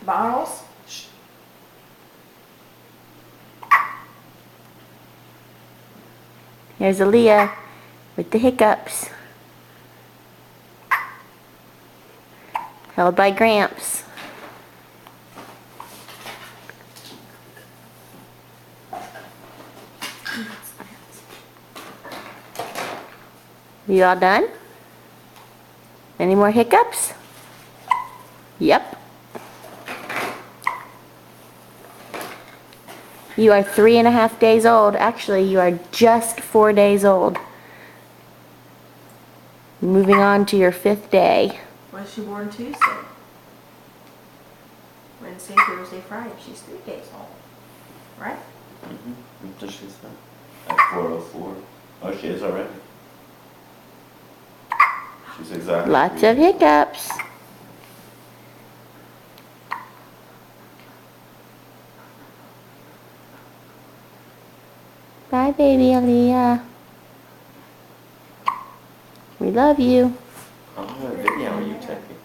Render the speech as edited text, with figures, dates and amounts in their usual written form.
bottles. There's Aaliyah with the hiccups. Held by Gramps. You all done? Any more hiccups? Yep. You are 3.5 days old. Actually, you are just 4 days old. Moving on to your 5th day. Was she born Tuesday? Wednesday, Thursday, Friday. She's 3 days old. Right? So she's at 4:04. Oh, she is already. She's exactly. Lots 3 of days. hiccups. Bye, baby Aaliyah. We love you. I'm gonna video you taking.